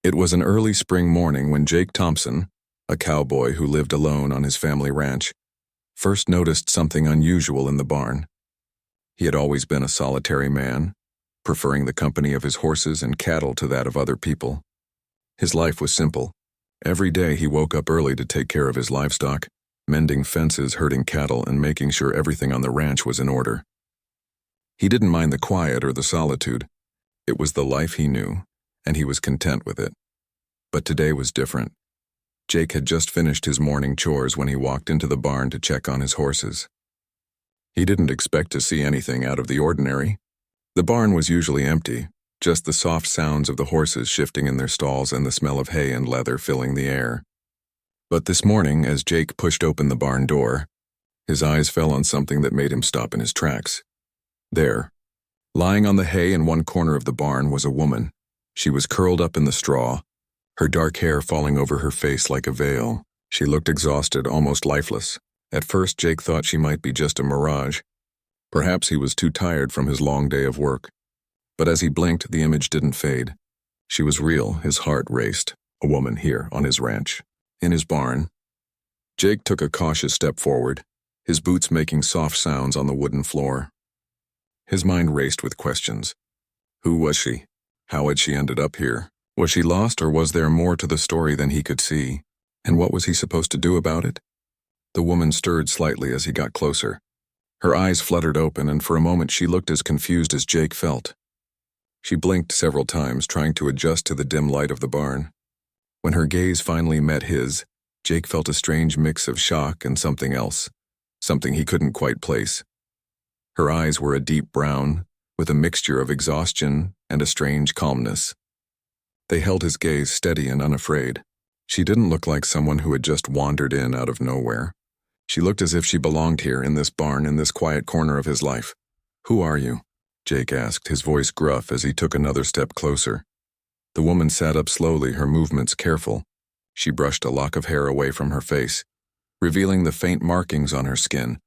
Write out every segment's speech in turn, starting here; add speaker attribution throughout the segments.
Speaker 1: It was an early spring morning when Jake Thompson, a cowboy who lived alone on his family ranch, first noticed something unusual in the barn. He had always been a solitary man, preferring the company of his horses and cattle to that of other people. His life was simple. Every day he woke up early to take care of his livestock, mending fences, herding cattle, and making sure everything on the ranch was in order. He didn't mind the quiet or the solitude. It was the life he knew, and he was content with it. But today was different. Jake had just finished his morning chores when he walked into the barn to check on his horses. He didn't expect to see anything out of the ordinary. The barn was usually empty, just the soft sounds of the horses shifting in their stalls and the smell of hay and leather filling the air. But this morning, as Jake pushed open the barn door, his eyes fell on something that made him stop in his tracks. There, lying on the hay in one corner of the barn, was a woman. She was curled up in the straw, her dark hair falling over her face like a veil. She looked exhausted, almost lifeless. At first, Jake thought she might be just a mirage. Perhaps he was too tired from his long day of work. But as he blinked, the image didn't fade. She was real. His heart raced. A woman here on his ranch, in his barn. Jake took a cautious step forward, his boots making soft sounds on the wooden floor. His mind raced with questions. Who was she? How had she ended up here? Was she lost, or was there more to the story than he could see? And what was he supposed to do about it? The woman stirred slightly as he got closer. Her eyes fluttered open, and for a moment she looked as confused as Jake felt. She blinked several times, trying to adjust to the dim light of the barn. When her gaze finally met his, Jake felt a strange mix of shock and something else, something he couldn't quite place. Her eyes were a deep brown, with a mixture of exhaustion and a strange calmness. They held his gaze steady and unafraid. She didn't look like someone who had just wandered in out of nowhere. She looked as if she belonged here in this barn, in this quiet corner of his life. "Who are you?" Jake asked, his voice gruff as he took another step closer. The woman sat up slowly, her movements careful. She brushed a lock of hair away from her face, revealing the faint markings on her skin,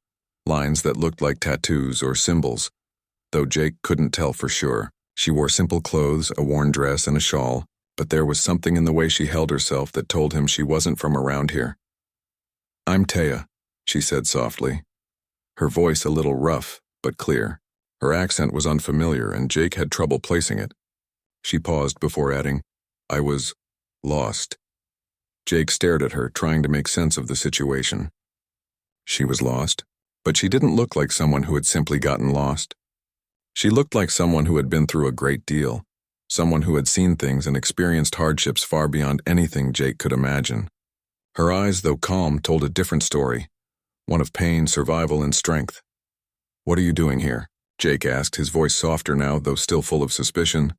Speaker 1: lines that looked like tattoos or symbols, though Jake couldn't tell for sure. She wore simple clothes, a worn dress, and a shawl, but there was something in the way she held herself that told him she wasn't from around here. "I'm Taya," she said softly, her voice a little rough but clear. Her accent was unfamiliar, and Jake had trouble placing it. She paused before adding, "I was lost." Jake stared at her, trying to make sense of the situation. She was lost, but she didn't look like someone who had simply gotten lost. She looked like someone who had been through a great deal, someone who had seen things and experienced hardships far beyond anything Jake could imagine. Her eyes, though calm, told a different story, one of pain, survival, and strength. "What are you doing here?" Jake asked, his voice softer now, though still full of suspicion.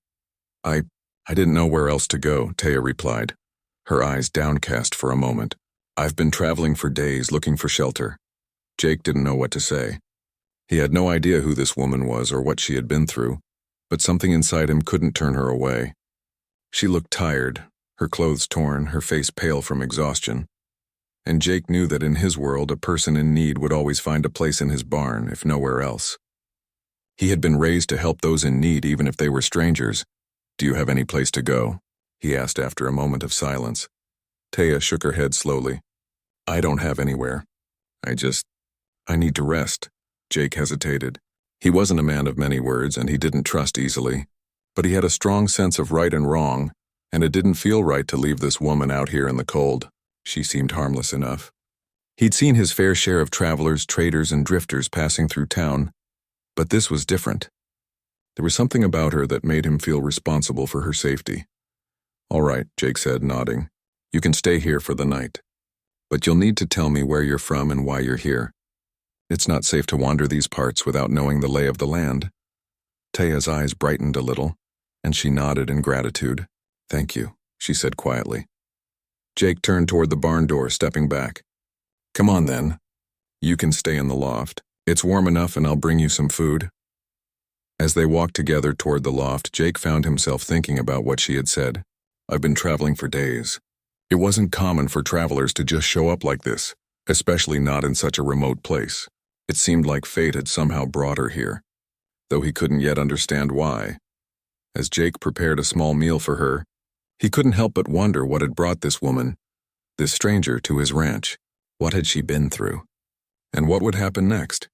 Speaker 1: I didn't know where else to go," Taya replied, her eyes downcast for a moment. "I've been traveling for days looking for shelter." Jake didn't know what to say. He had no idea who this woman was or what she had been through, but something inside him couldn't turn her away. She looked tired, her clothes torn, her face pale from exhaustion. And Jake knew that in his world, a person in need would always find a place in his barn, if nowhere else. He had been raised to help those in need, even if they were strangers. "Do you have any place to go?" he asked after a moment of silence. Taya shook her head slowly. "I don't have anywhere. I need to rest." Jake hesitated. He wasn't a man of many words, and he didn't trust easily. But he had a strong sense of right and wrong, and it didn't feel right to leave this woman out here in the cold. She seemed harmless enough. He'd seen his fair share of travelers, traders, and drifters passing through town, but this was different. There was something about her that made him feel responsible for her safety. "All right," Jake said, nodding. "You can stay here for the night. But you'll need to tell me where you're from and why you're here. It's not safe to wander these parts without knowing the lay of the land." Taya's eyes brightened a little, and she nodded in gratitude. "Thank you," she said quietly. Jake turned toward the barn door, stepping back. "Come on then. You can stay in the loft. It's warm enough, and I'll bring you some food." As they walked together toward the loft, Jake found himself thinking about what she had said. "I've been traveling for days." It wasn't common for travelers to just show up like this, especially not in such a remote place. It seemed like fate had somehow brought her here, though he couldn't yet understand why. As Jake prepared a small meal for her, He couldn't help but wonder what had brought this woman, this stranger, to his ranch. What had she been through? And what would happen next?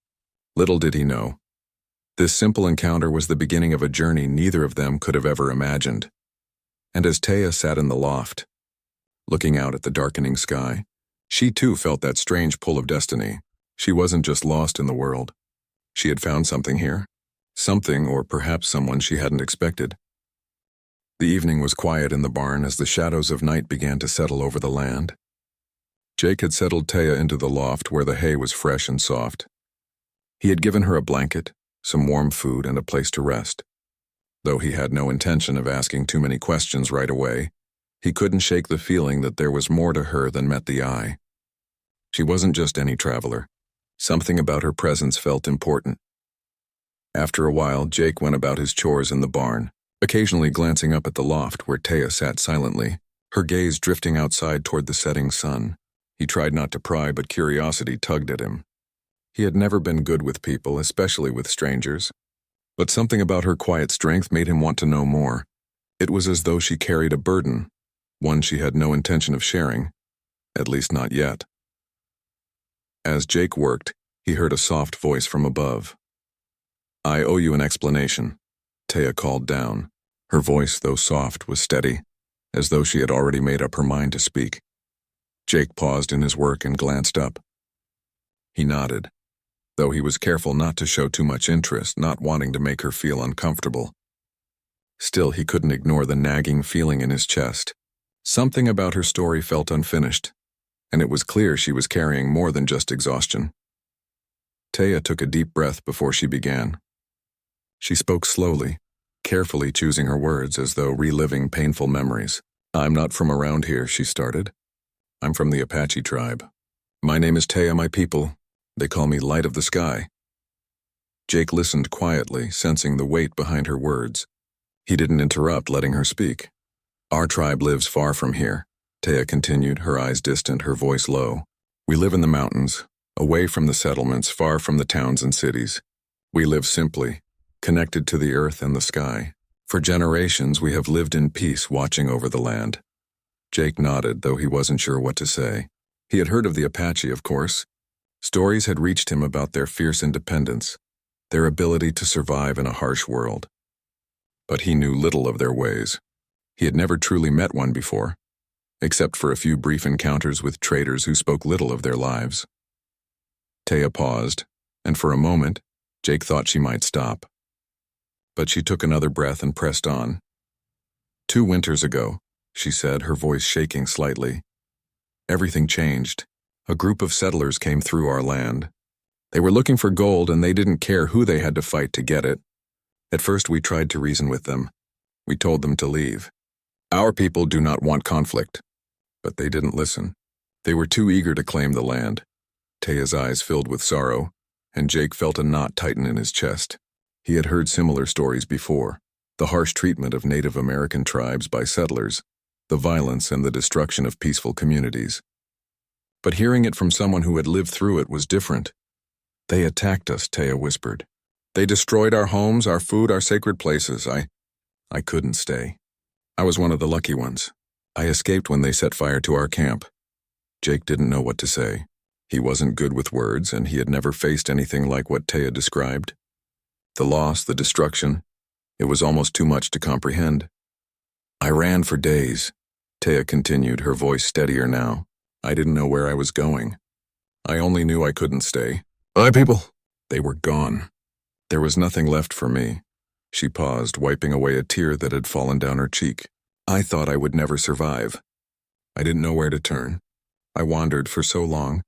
Speaker 1: Little did he know. This simple encounter was the beginning of a journey neither of them could have ever imagined. And as Taya sat in the loft, looking out at the darkening sky, she too felt that strange pull of destiny. She wasn't just lost in the world. She had found something here. Something, or perhaps someone she hadn't expected. The evening was quiet in the barn as the shadows of night began to settle over the land. Jake had settled Taya into the loft where the hay was fresh and soft. He had given her a blanket, some warm food, and a place to rest. Though he had no intention of asking too many questions right away, he couldn't shake the feeling that there was more to her than met the eye. She wasn't just any traveler. Something about her presence felt important. After a while, Jake went about his chores in the barn, occasionally glancing up at the loft where Taya sat silently, her gaze drifting outside toward the setting sun. He tried not to pry, but curiosity tugged at him. He had never been good with people, especially with strangers. But something about her quiet strength made him want to know more. It was as though she carried a burden, one she had no intention of sharing, at least not yet. As Jake worked, he heard a soft voice from above. "I owe you an explanation," Taya called down. Her voice, though soft, was steady, as though she had already made up her mind to speak. Jake paused in his work and glanced up. He nodded, though he was careful not to show too much interest, not wanting to make her feel uncomfortable. Still, he couldn't ignore the nagging feeling in his chest. Something about her story felt unfinished, and it was clear she was carrying more than just exhaustion. Taya took a deep breath before she began. She spoke slowly, carefully choosing her words as though reliving painful memories. "I'm not from around here," she started. "I'm from the Apache tribe. My name is Taya, my people. They call me Light of the Sky." Jake listened quietly, sensing the weight behind her words. He didn't interrupt, letting her speak. "Our tribe lives far from here," Taya continued, her eyes distant, her voice low. "We live in the mountains, away from the settlements, far from the towns and cities. We live simply, connected to the earth and the sky. For generations, we have lived in peace, watching over the land." Jake nodded, though he wasn't sure what to say. He had heard of the Apache, of course. Stories had reached him about their fierce independence, their ability to survive in a harsh world. But he knew little of their ways. He had never truly met one before, except for a few brief encounters with traders who spoke little of their lives. Taya paused, and for a moment, Jake thought she might stop. But she took another breath and pressed on. "2 winters ago," she said, her voice shaking slightly, "everything changed. A group of settlers came through our land. They were looking for gold, and they didn't care who they had to fight to get it. At first, we tried to reason with them. We told them to leave. Our people do not want conflict." But they didn't listen. They were too eager to claim the land. Taya's eyes filled with sorrow, and Jake felt a knot tighten in his chest. He had heard similar stories before: the harsh treatment of Native American tribes by settlers, the violence and the destruction of peaceful communities. But hearing it from someone who had lived through it was different. "They attacked us," Taya whispered. "They destroyed our homes, our food, our sacred places. I couldn't stay. I was one of the lucky ones. I escaped when they set fire to our camp." Jake didn't know what to say. He wasn't good with words, and he had never faced anything like what Taya described. The loss, the destruction, it was almost too much to comprehend. "I ran for days," Taya continued, her voice steadier now. "I didn't know where I was going. I only knew I couldn't stay. My people, they were gone. There was nothing left for me." She paused, wiping away a tear that had fallen down her cheek. "I thought I would never survive. I didn't know where to turn. I wandered for so long.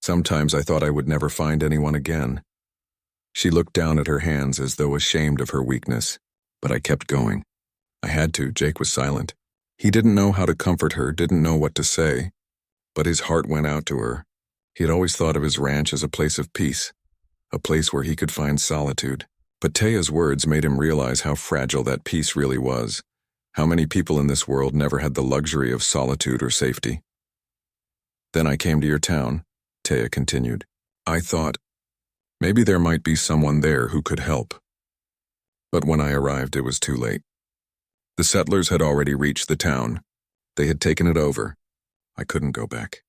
Speaker 1: Sometimes I thought I would never find anyone again." She looked down at her hands as though ashamed of her weakness. "But I kept going. I had to." Jake was silent. He didn't know how to comfort her, didn't know what to say. But his heart went out to her. He had always thought of his ranch as a place of peace, a place where he could find solitude. But Taya's words made him realize how fragile that peace really was. How many people in this world never had the luxury of solitude or safety. "Then I came to your town," Taya continued. "I thought maybe there might be someone there who could help. But when I arrived, it was too late. The settlers had already reached the town. They had taken it over. I couldn't go back.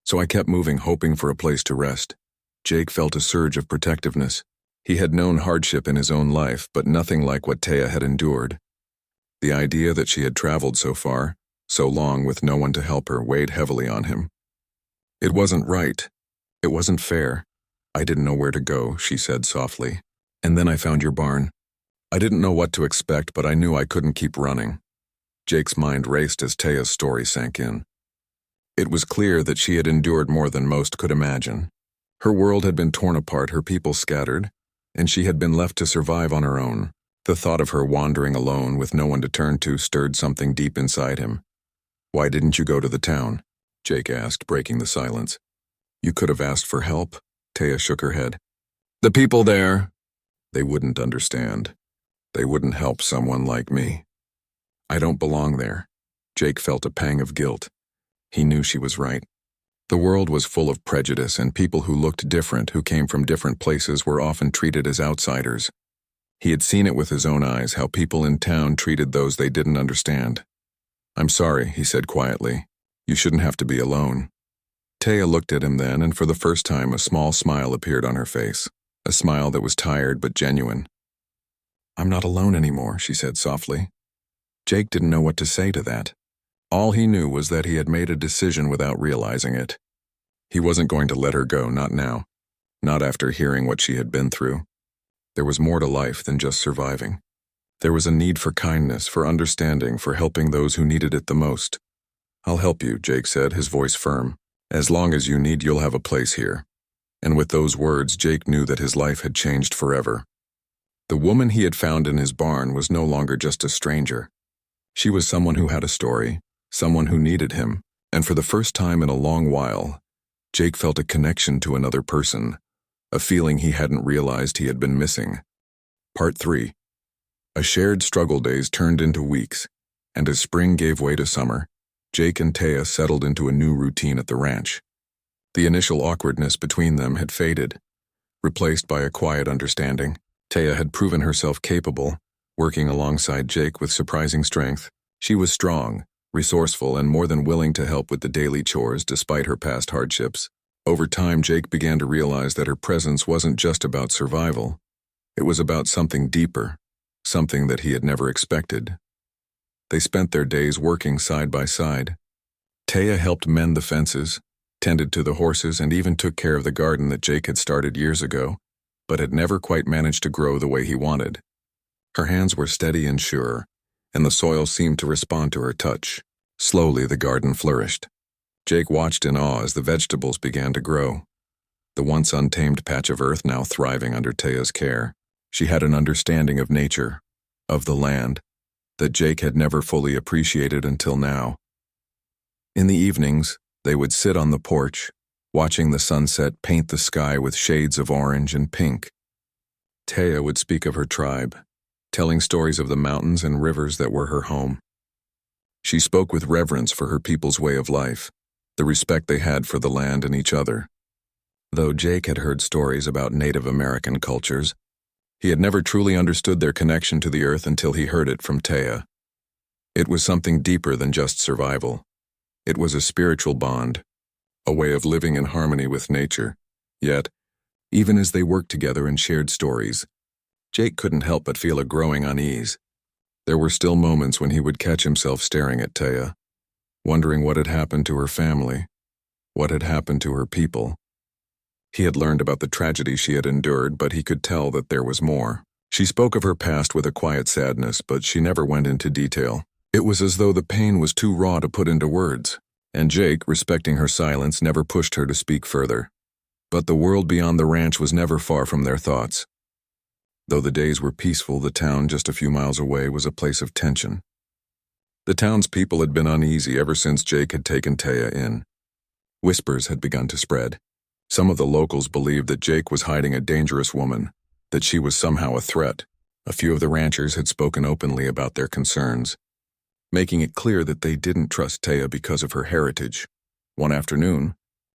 Speaker 1: So I kept moving, hoping for a place to rest. Jake felt a surge of protectiveness. He had known hardship in his own life, but nothing like what Taya had endured. The idea that she had traveled so far, so long with no one to help her, weighed heavily on him. It wasn't right. It wasn't fair. I didn't know where to go, she said softly. And then I found your barn. I didn't know what to expect, but I knew I couldn't keep running. Jake's mind raced as Taya's story sank in. It was clear that she had endured more than most could imagine. Her world had been torn apart, her people scattered, and she had been left to survive on her own. The thought of her wandering alone with no one to turn to stirred something deep inside him. Why didn't you go to the town? Jake asked, breaking the silence. You could have asked for help. Taya shook her head. The people there, they wouldn't understand. They wouldn't help someone like me. I don't belong there. Jake felt a pang of guilt. He knew she was right. The world was full of prejudice, and people who looked different, who came from different places, were often treated as outsiders. He had seen it with his own eyes, how people in town treated those they didn't understand. I'm sorry, he said quietly. You shouldn't have to be alone. Taya looked at him then, and for the first time a small smile appeared on her face, a smile that was tired but genuine. I'm not alone anymore, she said softly. Jake didn't know what to say to that. All he knew was that he had made a decision without realizing it. He wasn't going to let her go, not now. Not after hearing what she had been through. There was more to life than just surviving. There was a need for kindness, for understanding, for helping those who needed it the most. I'll help you, Jake said, his voice firm. As long as you need, you'll have a place here. And with those words, Jake knew that his life had changed forever. The woman he had found in his barn was no longer just a stranger. She was someone who had a story, someone who needed him, and for the first time in a long while, Jake felt a connection to another person, a feeling he hadn't realized he had been missing. Part 3. A shared struggle days turned into weeks, and as spring gave way to summer, Jake and Taya settled into a new routine at the ranch. The initial awkwardness between them had faded, replaced by a quiet understanding. Taya had proven herself capable, working alongside Jake with surprising strength. She was strong, resourceful, and more than willing to help with the daily chores despite her past hardships. Over time, Jake began to realize that her presence wasn't just about survival. It was about something deeper, something that he had never expected. They spent their days working side by side. Taya helped mend the fences, tended to the horses, and even took care of the garden that Jake had started years ago, but had never quite managed to grow the way he wanted. Her hands were steady and sure, and the soil seemed to respond to her touch. Slowly, the garden flourished. Jake watched in awe as the vegetables began to grow. The once untamed patch of earth now thriving under Taya's care. She had an understanding of nature, of the land, that Jake had never fully appreciated until now. In the evenings, they would sit on the porch, watching the sunset paint the sky with shades of orange and pink. Taya would speak of her tribe, telling stories of the mountains and rivers that were her home. She spoke with reverence for her people's way of life, the respect they had for the land and each other. Though Jake had heard stories about Native American cultures, he had never truly understood their connection to the earth until he heard it from Taya. It was something deeper than just survival. It was a spiritual bond, a way of living in harmony with nature. Yet, even as they worked together and shared stories, Jake couldn't help but feel a growing unease. There were still moments when he would catch himself staring at Taya, wondering what had happened to her family, what had happened to her people. He had learned about the tragedy she had endured, but he could tell that there was more. She spoke of her past with a quiet sadness, but she never went into detail. It was as though the pain was too raw to put into words, and Jake, respecting her silence, never pushed her to speak further. But the world beyond the ranch was never far from their thoughts. Though the days were peaceful, the town just a few miles away was a place of tension. The townspeople had been uneasy ever since Jake had taken Taya in. Whispers had begun to spread. Some of the locals believed that Jake was hiding a dangerous woman, that she was somehow a threat. A few of the ranchers had spoken openly about their concerns, making it clear that they didn't trust Taya because of her heritage. One afternoon,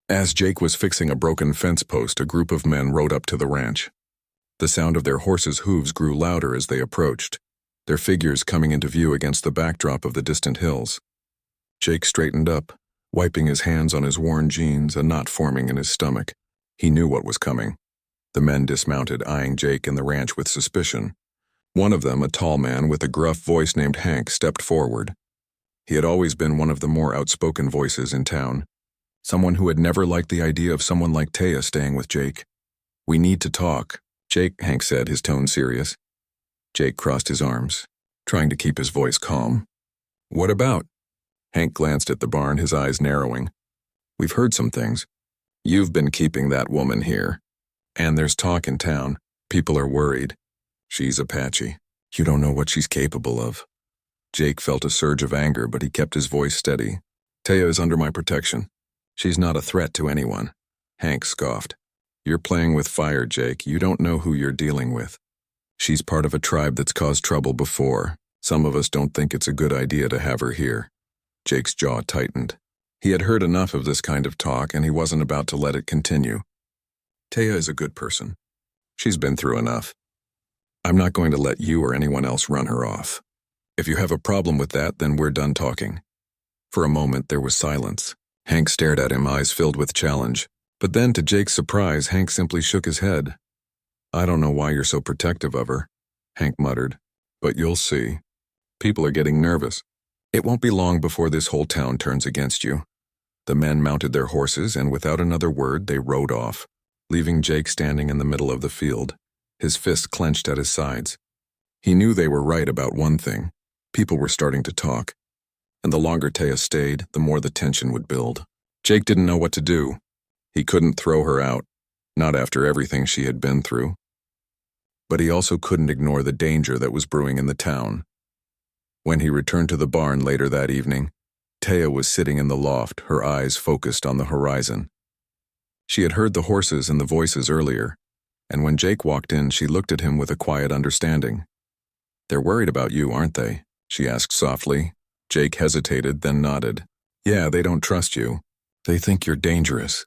Speaker 1: as Jake was fixing a broken fence post, a group of men rode up to the ranch. The sound of their horses' hooves grew louder as they approached. their figures coming into view against the backdrop of the distant hills. Jake straightened up, wiping his hands on his worn jeans, a knot forming in his stomach. He knew what was coming. The men dismounted, eyeing Jake and the ranch with suspicion. One of them, a tall man with a gruff voice named Hank, stepped forward. He had always been one of the more outspoken voices in town, someone who had never liked the idea of someone like Taya staying with Jake. "We need to talk," Jake, Hank said, his tone serious. Jake crossed his arms, trying to keep his voice calm. "What about?" Hank glanced at the barn, his eyes narrowing. "We've heard some things. You've been keeping that woman here. And there's talk in town. People are worried. She's Apache. You don't know what she's capable of." Jake felt a surge of anger, but he kept his voice steady. "Taya is under my protection. She's not a threat to anyone." Hank scoffed. "You're playing with fire, Jake. You don't know who you're dealing with. She's part of a tribe that's caused trouble before. Some of us don't think it's a good idea to have her here." Jake's jaw tightened. He had heard enough of this kind of talk, and he wasn't about to let it continue. "Taya is a good person. She's been through enough. I'm not going to let you or anyone else run her off. If you have a problem with that, then we're done talking." For a moment, there was silence. Hank stared at him, eyes filled with challenge. But then, to Jake's surprise, Hank simply shook his head. "I don't know why you're so protective of her," Hank muttered. "But you'll see. People are getting nervous. It won't be long before this whole town turns against you." The men mounted their horses, and without another word, they rode off, leaving Jake standing in the middle of the field, his fists clenched at his sides. He knew they were right about one thing. People were starting to talk, and the longer Taya stayed, the more the tension would build. Jake didn't know what to do. He couldn't throw her out, not after everything she had been through. But he also couldn't ignore the danger that was brewing in the town. When he returned to the barn later that evening, Taya was sitting in the loft, her eyes focused on the horizon. She had heard the horses and the voices earlier, and when Jake walked in, she looked at him with a quiet understanding. "They're worried about you, aren't they?" she asked softly. Jake hesitated, then nodded. "Yeah, they don't trust you. They think you're dangerous."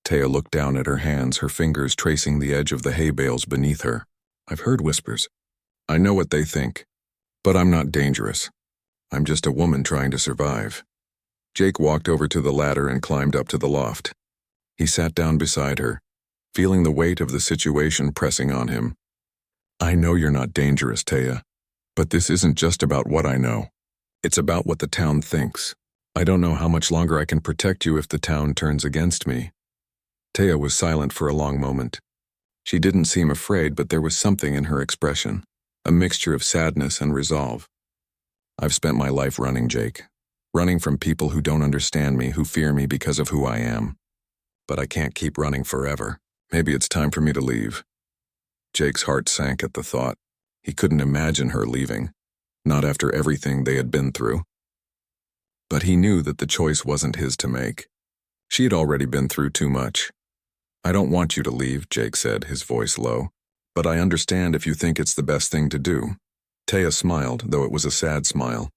Speaker 1: Taya looked down at her hands, her fingers tracing the edge of the hay bales beneath her. "I've heard whispers. I know what they think. But I'm not dangerous. I'm just a woman trying to survive." Jake walked over to the ladder and climbed up to the loft. He sat down beside her, feeling the weight of the situation pressing on him. "I know you're not dangerous, Taya. But this isn't just about what I know. It's about what the town thinks. I don't know how much longer I can protect you if the town turns against me." Taya was silent for a long moment. She didn't seem afraid, but there was something in her expression, a mixture of sadness and resolve. "I've spent my life running, Jake. Running from people who don't understand me, who fear me because of who I am. But I can't keep running forever. Maybe it's time for me to leave." Jake's heart sank at the thought. He couldn't imagine her leaving, not after everything they had been through. But he knew that the choice wasn't his to make. She had already been through too much. "I don't want you to leave," Jake said, his voice low. "But I understand if you think it's the best thing to do." Taya smiled, though it was a sad smile.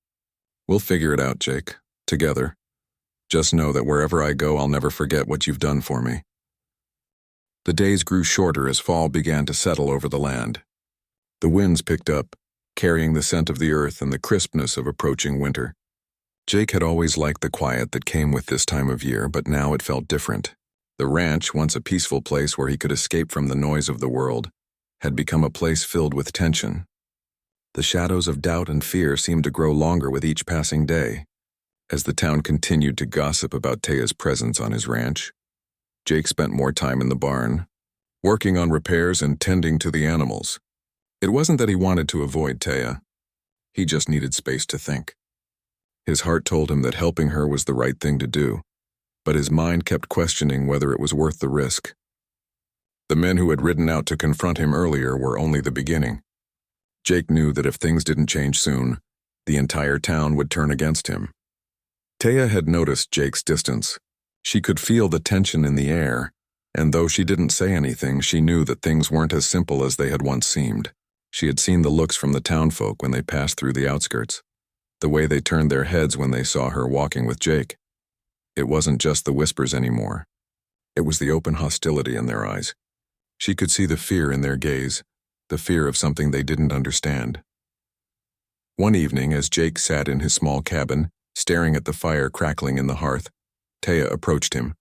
Speaker 1: "We'll figure it out, Jake. Together. Just know that wherever I go, I'll never forget what you've done for me." The days grew shorter as fall began to settle over the land. The winds picked up, carrying the scent of the earth and the crispness of approaching winter. Jake had always liked the quiet that came with this time of year, but now it felt different. The ranch, once a peaceful place where he could escape from the noise of the world, had become a place filled with tension. The shadows of doubt and fear seemed to grow longer with each passing day. As the town continued to gossip about Taya's presence on his ranch, Jake spent more time in the barn, working on repairs and tending to the animals. It wasn't that he wanted to avoid Taya. He just needed space to think. His heart told him that helping her was the right thing to do, but his mind kept questioning whether it was worth the risk. The men who had ridden out to confront him earlier were only the beginning. Jake knew that if things didn't change soon, the entire town would turn against him. Taya had noticed Jake's distance. She could feel the tension in the air, and though she didn't say anything, she knew that things weren't as simple as they had once seemed. She had seen the looks from the townfolk when they passed through the outskirts, the way they turned their heads when they saw her walking with Jake. It wasn't just the whispers anymore. It was the open hostility in their eyes. She could see the fear in their gaze, the fear of something they didn't understand. One evening, as Jake sat in his small cabin, staring at the fire crackling in the hearth, Taya approached him.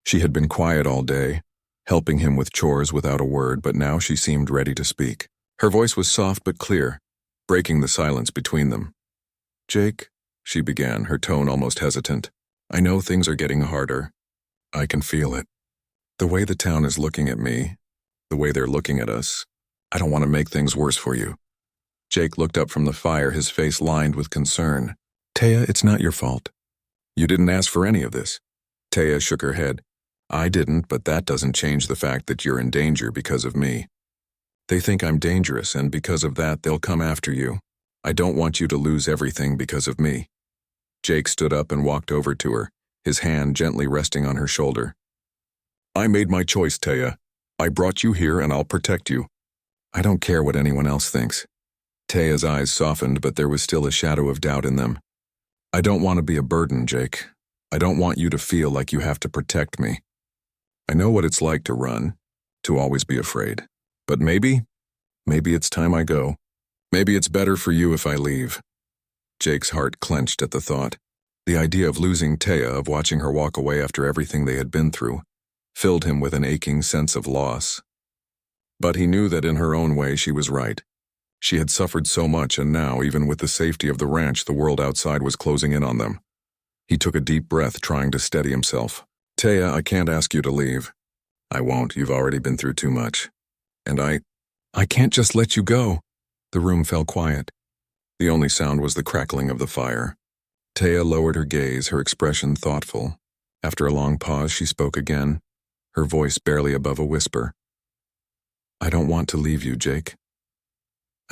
Speaker 1: She had been quiet all day, helping him with chores without a word, but now she seemed ready to speak. Her voice was soft but clear, breaking the silence between them. "Jake," she began, her tone almost hesitant, "I know things are getting harder. I can feel it. The way the town is looking at me, the way they're looking at us, I don't want to make things worse for you." Jake looked up from the fire, his face lined with concern. "Taya, it's not your fault. You didn't ask for any of this." Taya shook her head. "I didn't, but that doesn't change the fact that you're in danger because of me. They think I'm dangerous, and because of that, they'll come after you. I don't want you to lose everything because of me." Jake stood up and walked over to her, his hand gently resting on her shoulder. "I made my choice, Taya. I brought you here and I'll protect you. I don't care what anyone else thinks." Taya's eyes softened, but there was still a shadow of doubt in them. "I don't want to be a burden, Jake. I don't want you to feel like you have to protect me. I know what it's like to run, to always be afraid. But maybe it's time I go. Maybe it's better for you if I leave." Jake's heart clenched at the thought. The idea of losing Taya, of watching her walk away after everything they had been through, filled him with an aching sense of loss. But he knew that in her own way she was right. She had suffered so much, and now, even with the safety of the ranch, the world outside was closing in on them. He took a deep breath, trying to steady himself. "Taya, I can't ask you to leave. I won't. You've already been through too much. And I can't just let you go." The room fell quiet. The only sound was the crackling of the fire. Taya lowered her gaze, her expression thoughtful. After a long pause, she spoke again, her voice barely above a whisper. "I don't want to leave you, Jake.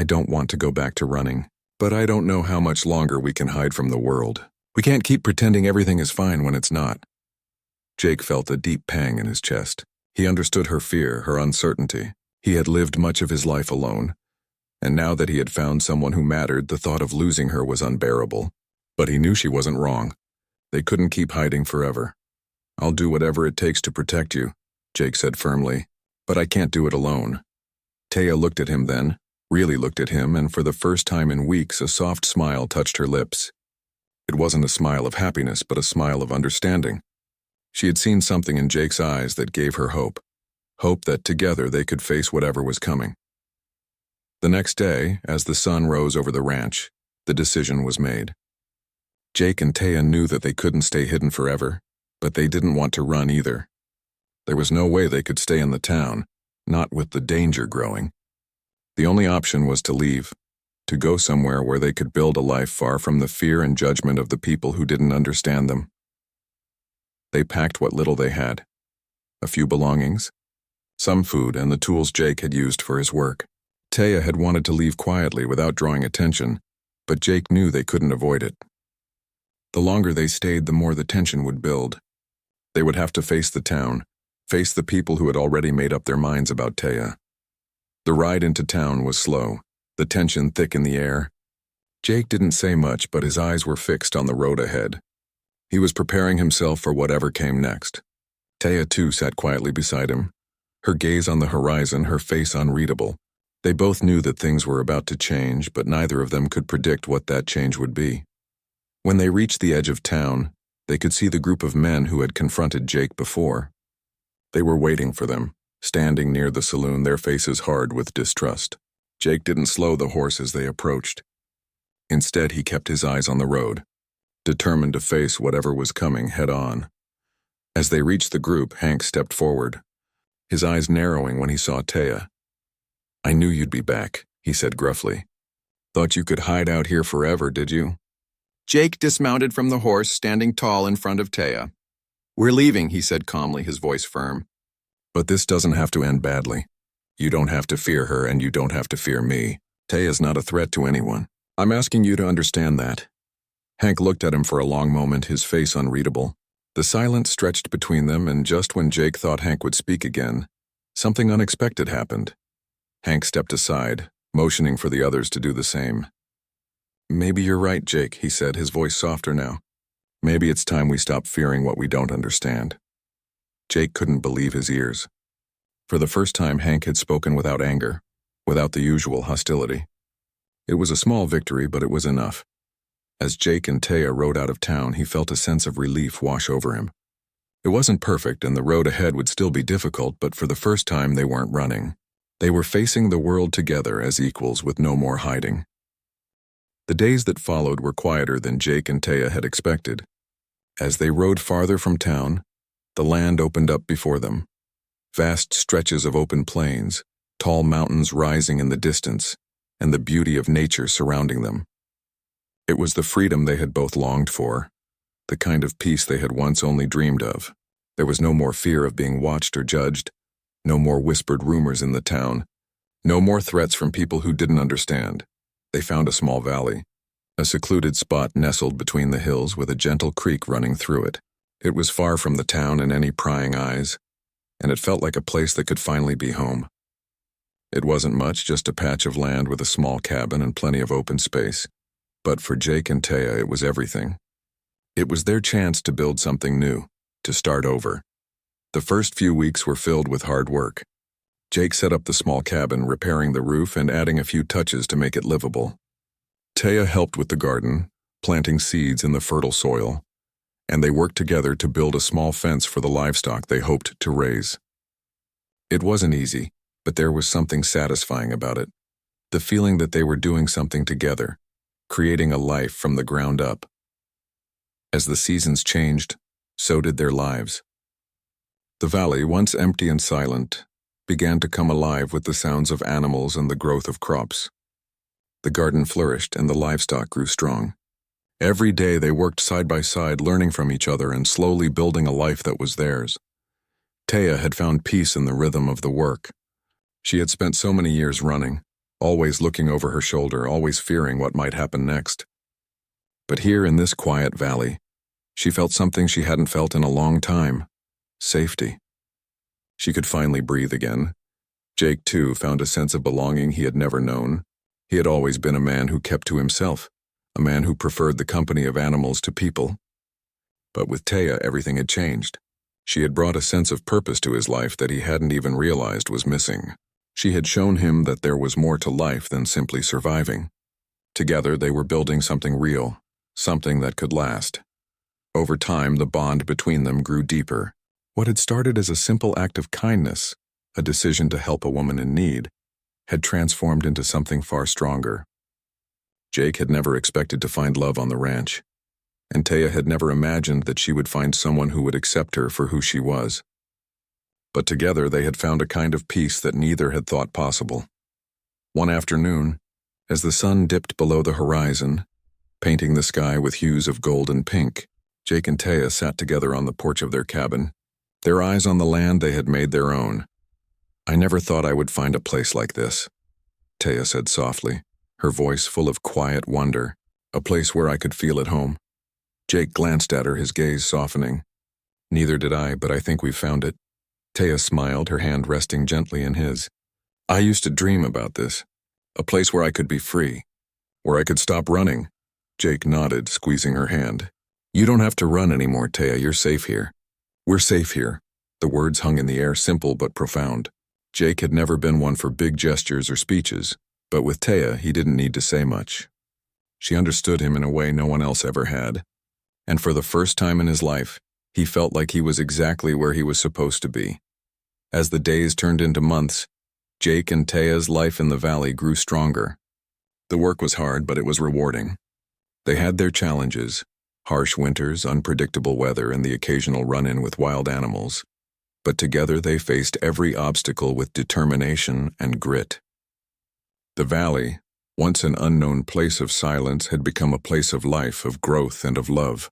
Speaker 1: I don't want to go back to running, but I don't know how much longer we can hide from the world. We can't keep pretending everything is fine when it's not." Jake felt a deep pang in his chest. He understood her fear, her uncertainty. He had lived much of his life alone, and now that he had found someone who mattered, the thought of losing her was unbearable. But he knew she wasn't wrong. They couldn't keep hiding forever. "I'll do whatever it takes to protect you," Jake said firmly, "but I can't do it alone." Taya looked at him then, really looked at him, and for the first time in weeks, a soft smile touched her lips. It wasn't a smile of happiness, but a smile of understanding. She had seen something in Jake's eyes that gave her hope. Hope that together they could face whatever was coming. The next day, as the sun rose over the ranch, the decision was made. Jake and Taya knew that they couldn't stay hidden forever, but they didn't want to run either. There was no way they could stay in the town, not with the danger growing. The only option was to leave, to go somewhere where they could build a life far from the fear and judgment of the people who didn't understand them. They packed what little they had. A few belongings, some food, and the tools Jake had used for his work. Taya had wanted to leave quietly without drawing attention, but Jake knew they couldn't avoid it. The longer they stayed, the more the tension would build. They would have to face the town, face the people who had already made up their minds about Taya. The ride into town was slow, the tension thick in the air. Jake didn't say much, but his eyes were fixed on the road ahead. He was preparing himself for whatever came next. Taya, too, sat quietly beside him, her gaze on the horizon, her face unreadable. They both knew that things were about to change, but neither of them could predict what that change would be. When they reached the edge of town, they could see the group of men who had confronted Jake before. They were waiting for them, standing near the saloon, their faces hard with distrust. Jake didn't slow the horse as they approached. Instead, he kept his eyes on the road, determined to face whatever was coming head on. As they reached the group, Hank stepped forward, his eyes narrowing when he saw Taya. "I knew you'd be back," he said gruffly. "Thought you could hide out here forever, did you?" Jake dismounted from the horse, standing tall in front of Taya. "We're leaving," he said calmly, his voice firm. "But this doesn't have to end badly. You don't have to fear her, and you don't have to fear me. Taya's not a threat to anyone. I'm asking you to understand that." Hank looked at him for a long moment, his face unreadable. The silence stretched between them, and just when Jake thought Hank would speak again, something unexpected happened. Hank stepped aside, motioning for the others to do the same. "Maybe you're right, Jake," he said, his voice softer now. "Maybe it's time we stop fearing what we don't understand." Jake couldn't believe his ears. For the first time, Hank had spoken without anger, without the usual hostility. It was a small victory, but it was enough. As Jake and Taya rode out of town, he felt a sense of relief wash over him. It wasn't perfect, and the road ahead would still be difficult, but for the first time they weren't running. They were facing the world together as equals with no more hiding. The days that followed were quieter than Jake and Taya had expected. As they rode farther from town, the land opened up before them. Vast stretches of open plains, tall mountains rising in the distance, and the beauty of nature surrounding them. It was the freedom they had both longed for, the kind of peace they had once only dreamed of. There was no more fear of being watched or judged, no more whispered rumors in the town, no more threats from people who didn't understand. They found a small valley, a secluded spot nestled between the hills with a gentle creek running through it. It was far from the town and any prying eyes, and it felt like a place that could finally be home. It wasn't much, just a patch of land with a small cabin and plenty of open space. But for Jake and Taya, it was everything. It was their chance to build something new, to start over. The first few weeks were filled with hard work. Jake set up the small cabin, repairing the roof and adding a few touches to make it livable. Taya helped with the garden, planting seeds in the fertile soil, and they worked together to build a small fence for the livestock they hoped to raise. It wasn't easy, but there was something satisfying about it. The feeling that they were doing something together, creating a life from the ground up. As the seasons changed, so did their lives. The valley, once empty and silent, began to come alive with the sounds of animals and the growth of crops. The garden flourished and the livestock grew strong. Every day they worked side by side, learning from each other and slowly building a life that was theirs. Taya had found peace in the rhythm of the work. She had spent so many years running, always looking over her shoulder, always fearing what might happen next. But here in this quiet valley, she felt something she hadn't felt in a long time: safety. She could finally breathe again. Jake, too, found a sense of belonging he had never known. He had always been a man who kept to himself, a man who preferred the company of animals to people. But with Taya, everything had changed. She had brought a sense of purpose to his life that he hadn't even realized was missing. She had shown him that there was more to life than simply surviving. Together, they were building something real, something that could last. Over time, the bond between them grew deeper. What had started as a simple act of kindness, a decision to help a woman in need, had transformed into something far stronger. Jake had never expected to find love on the ranch, and Taya had never imagined that she would find someone who would accept her for who she was. But together they had found a kind of peace that neither had thought possible. One afternoon, as the sun dipped below the horizon, painting the sky with hues of gold and pink, Jake and Taya sat together on the porch of their cabin, their eyes on the land they had made their own. "I never thought I would find a place like this," Taya said softly, her voice full of quiet wonder, "a place where I could feel at home." Jake glanced at her, his gaze softening. "Neither did I, but I think we've found it." Taya smiled, her hand resting gently in his. "I used to dream about this, a place where I could be free, where I could stop running." Jake nodded, squeezing her hand. "You don't have to run anymore, Taya, you're safe here." "We're safe here." The words hung in the air, simple but profound. Jake had never been one for big gestures or speeches, but with Taya, he didn't need to say much. She understood him in a way no one else ever had, and for the first time in his life, he felt like he was exactly where he was supposed to be. As the days turned into months, Jake and Taya's life in the valley grew stronger. The work was hard, but it was rewarding. They had their challenges: harsh winters, unpredictable weather, and the occasional run-in with wild animals. But together they faced every obstacle with determination and grit. The valley, once an unknown place of silence, had become a place of life, of growth, and of love.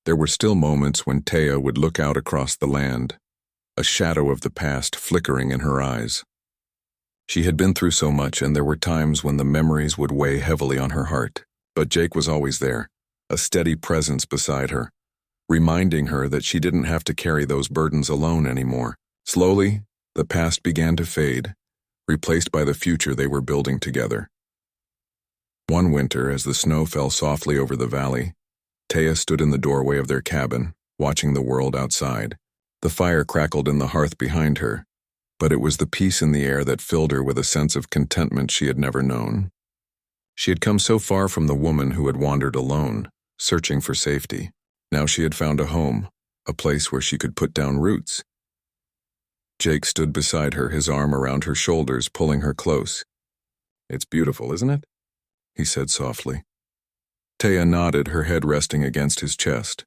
Speaker 1: There were still moments when Taya would look out across the land, a shadow of the past flickering in her eyes. She had been through so much, and there were times when the memories would weigh heavily on her heart. But Jake was always there, a steady presence beside her, reminding her that she didn't have to carry those burdens alone anymore. Slowly, the past began to fade, replaced by the future they were building together. One winter, as the snow fell softly over the valley, Taya stood in the doorway of their cabin, watching the world outside. The fire crackled in the hearth behind her, but it was the peace in the air that filled her with a sense of contentment she had never known. She had come so far from the woman who had wandered alone, searching for safety. Now she had found a home, a place where she could put down roots. Jake stood beside her, his arm around her shoulders, pulling her close. "It's beautiful, isn't it?" he said softly. Taya nodded, her head resting against his chest.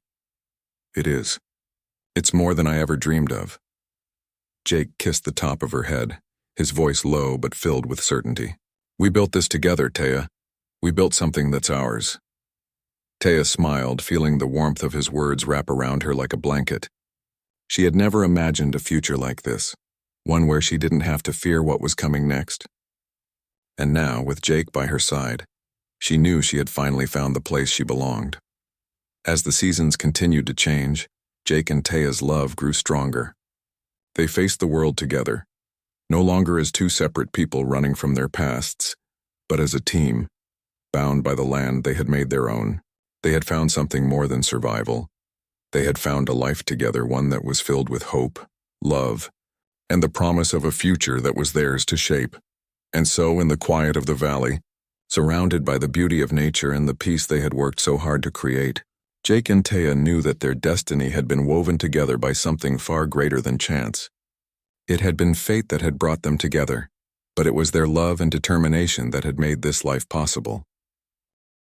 Speaker 1: "It is. It's more than I ever dreamed of." Jake kissed the top of her head, his voice low but filled with certainty. "We built this together, Taya. We built something that's ours." Taya smiled, feeling the warmth of his words wrap around her like a blanket. She had never imagined a future like this, one where she didn't have to fear what was coming next. And now, with Jake by her side, she knew she had finally found the place she belonged. As the seasons continued to change, Jake and Taya's love grew stronger. They faced the world together, no longer as two separate people running from their pasts, but as a team, bound by the land they had made their own. They had found something more than survival. They had found a life together, one that was filled with hope, love, and the promise of a future that was theirs to shape. And so, in the quiet of the valley, surrounded by the beauty of nature and the peace they had worked so hard to create, Jake and Taya knew that their destiny had been woven together by something far greater than chance. It had been fate that had brought them together, but it was their love and determination that had made this life possible.